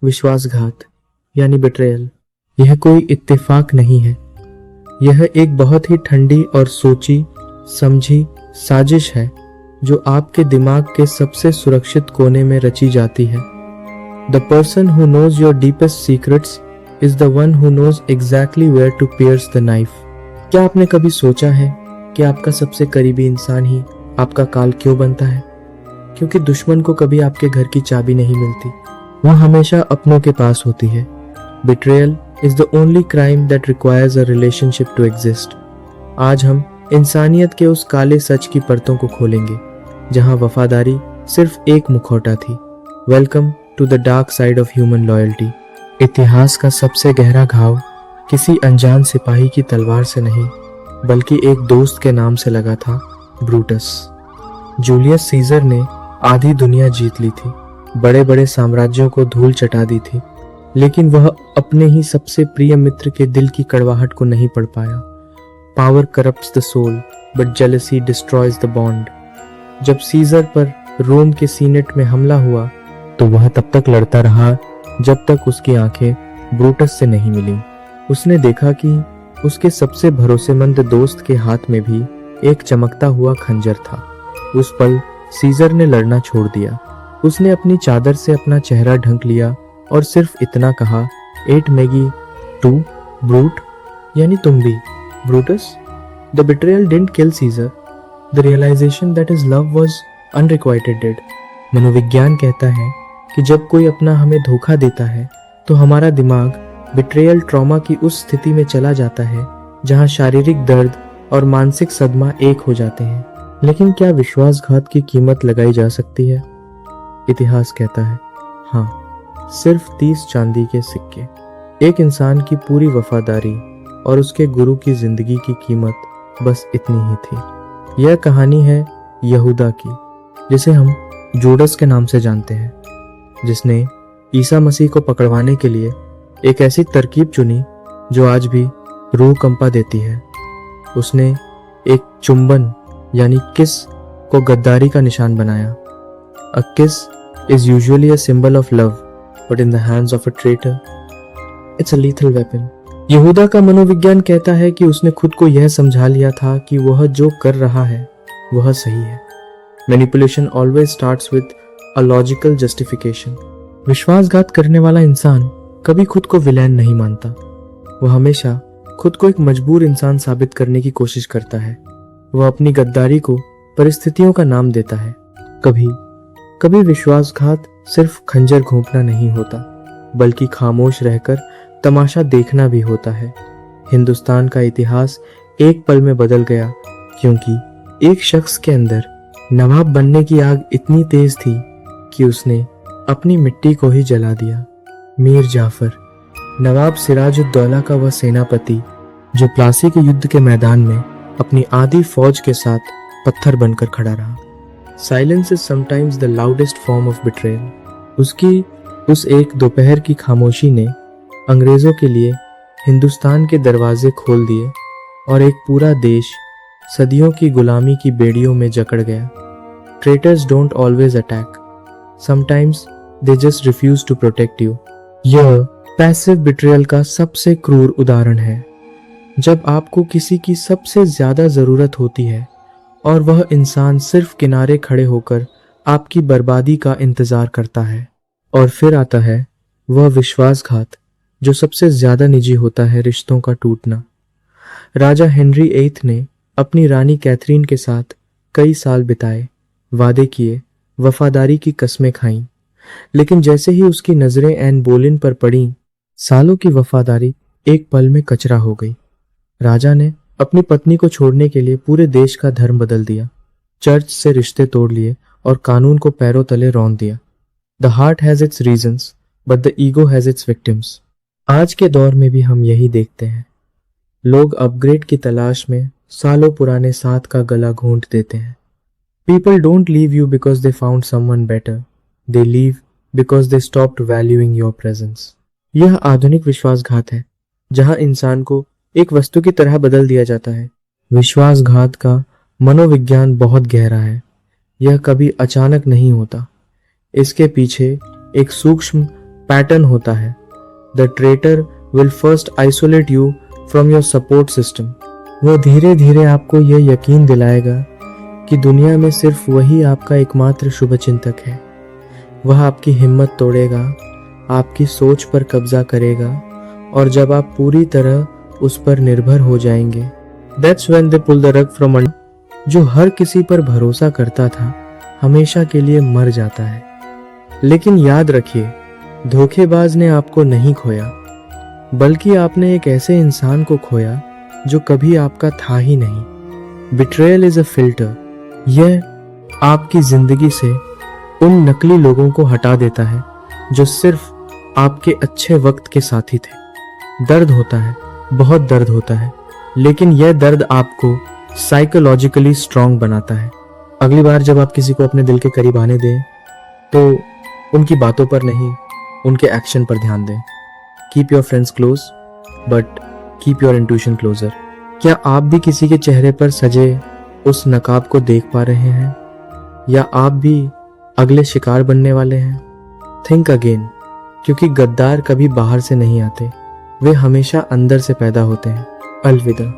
विश्वासघात यानी बिट्रेयल यह कोई इत्तेफाक नहीं है। यह एक बहुत ही ठंडी और सोची समझी साजिश है जो आपके दिमाग के सबसे सुरक्षित कोने में रची जाती है। The person who knows your deepest secrets is the one who knows exactly where to pierce the knife. क्या आपने कभी सोचा है कि आपका सबसे करीबी इंसान ही आपका काल क्यों बनता है? क्योंकि दुश्मन को कभी आपके घर की चाबी नहीं मिलती, वह हमेशा अपनों के पास होती है। Betrayal is the only crime that requires a relationship to exist. आज हम इंसानियत के उस काले सच की परतों को खोलेंगे जहां वफादारी सिर्फ एक मुखौटा थी। Welcome to the dark side of human loyalty. इतिहास का सबसे गहरा घाव किसी अनजान सिपाही की तलवार से नहीं बल्कि एक दोस्त के नाम से लगा था, ब्रूटस। जूलियस सीजर ने आधी दुनिया जीत ली थी, बड़े बड़े साम्राज्यों को धूल चटा दी थी, लेकिन वह अपने ही सबसे प्रिय मित्र के दिल की कड़वाहट को नहीं पढ़ पाया। Power corrupts the soul but jealousy destroys the bond. जब सीजर पर रोम के सीनेट में हमला हुआ तो वह तब तक लड़ता रहा जब तक उसकी आंखें ब्रूटस से नहीं मिली। उसने देखा कि उसके सबसे भरोसेमंद दोस्त के हाथ में भी एक चमकता हुआ खंजर था। उस पल सीजर ने लड़ना छोड़ दिया। उसने अपनी चादर से अपना चेहरा ढक लिया और सिर्फ इतना कहा, एट मैगी टू ब्रूट, यानी तुम भी Brutus. The betrayal didn't kill Caesar, the realization that his love was unrequited dead. मनोविज्ञान कहता है कि जब कोई अपना हमें धोखा देता है तो हमारा दिमाग बिट्रेयल ट्रॉमा की उस स्थिति में चला जाता है जहां शारीरिक दर्द और मानसिक सदमा एक हो जाते हैं। लेकिन क्या विश्वासघात की कीमत लगाई जा सकती है? इतिहास कहता है हाँ, सिर्फ 30 चांदी के सिक्के। एक इंसान की पूरी वफादारी और उसके गुरु की जिंदगी की कीमत बस इतनी ही थी। यह कहानी है यहूदा की, जिसे हम जूडस के नाम से जानते हैं, जिसने ईसा मसीह को पकड़वाने के लिए एक ऐसी तरकीब चुनी जो आज भी रूह कंपा देती है। उसने एक चुंबन यानी किस को गद्दारी का निशान बनाया। अ किस is usually a symbol of love, but in the hands of a traitor it's a lethal weapon. यहूदा का मनोविज्ञान कहता है कि उसने खुद को यह समझा लिया था कि वह जो कर रहा है वह सही है। Manipulation always starts with a logical justification. विश्वासघात करने वाला इंसान कभी खुद को विलेन नहीं मानता। वह हमेशा खुद को एक मजबूर इंसान साबित करने की कोशिश करता है। वह अपनी गद्दारी को परिस्थितियों का नाम देता है। कभी विश्वासघात सिर्फ खंजर घोंपना नहीं होता, बल्कि खामोश रहकर तमाशा देखना भी होता है। हिंदुस्तान का इतिहास एक पल में बदल गया क्योंकि एक शख्स के अंदर नवाब बनने की आग इतनी तेज थी कि उसने अपनी मिट्टी को ही जला दिया। मीर जाफर, नवाब सिराजुद्दौला का वह सेनापति जो प्लासी के युद्ध के मैदान में अपनी आधी फौज के साथ पत्थर बनकर खड़ा रहा। Silence is sometimes the loudest form of betrayal. उसकी उस एक दोपहर की खामोशी ने अंग्रेजों के लिए हिंदुस्तान के दरवाजे खोल दिए और एक पूरा देश सदियों की गुलामी की बेड़ियों में जकड़ गया। Traitors don't always attack, sometimes they just refuse to protect you. यह पैसिव बिट्रेयल का सबसे क्रूर उदाहरण है। जब आपको किसी की सबसे ज्यादा जरूरत होती है और वह इंसान सिर्फ किनारे खड़े होकर आपकी बर्बादी का इंतजार करता है। और फिर आता है वह विश्वासघात जो सबसे ज्यादा निजी होता है, रिश्तों का टूटना। राजा हेनरी 8 ने अपनी रानी कैथरीन के साथ कई साल बिताए, वादे किए, वफादारी की कस्में खाईं, लेकिन जैसे ही उसकी नजरें एन बोलिन पर पड़ी, सालों की वफादारी एक पल में कचरा हो गई। राजा ने अपनी पत्नी को छोड़ने के लिए पूरे देश का धर्म बदल दिया, चर्च से रिश्ते तोड़ लिए और कानून को पैरों तले रौंद दिया। The heart has its reasons but the ego has its victims. आज के दौर में भी हम यही देखते हैं। लोग अपग्रेड की तलाश में सालों पुराने साथ का गला घोंट देते हैं। People don't leave you because they found someone better, they leave because they stopped valuing your presence. यह आधुनिक विश्वासघात है जहां इंसान को एक वस्तु की तरह बदल दिया जाता है। विश्वासघात का मनोविज्ञान बहुत गहरा है। यह कभी अचानक नहीं होता। इसके पीछे एक सूक्ष्म पैटर्न होता है। The traitor will first isolate you from your support system. वो धीरे धीरे आपको यह यकीन दिलाएगा कि दुनिया में सिर्फ वही आपका एकमात्र शुभचिंतक है। वह आपकी हिम्मत तोड़ेगा, आपकी सोच पर कब्जा करेगा, और जब आप पूरी तरह उस पर निर्भर हो जाएंगे, that's when they pull the rug from under. जो हर किसी पर भरोसा करता था हमेशा के लिए मर जाता है। लेकिन याद रखिए, धोखेबाज ने आपको नहीं खोया, बल्कि आपने एक ऐसे इंसान को खोया जो कभी आपका था ही नहीं। Betrayal is a filter. यह आपकी जिंदगी से उन नकली लोगों को हटा देता है जो सिर्फ आपके अच्छे वक्त के साथी थे। दर्द होता है, बहुत दर्द होता है, लेकिन यह दर्द आपको साइकोलॉजिकली स्ट्रांग बनाता है। अगली बार जब आप किसी को अपने दिल के करीब आने दें तो उनकी बातों पर नहीं, उनके एक्शन पर ध्यान दें। Keep your friends close but keep your intuition closer. क्या आप भी किसी के चेहरे पर सजे उस नकाब को देख पा रहे हैं, या आप भी अगले शिकार बनने वाले हैं? थिंक अगेन, क्योंकि गद्दार कभी बाहर से नहीं आते, वे हमेशा अंदर से पैदा होते हैं। अलविदा।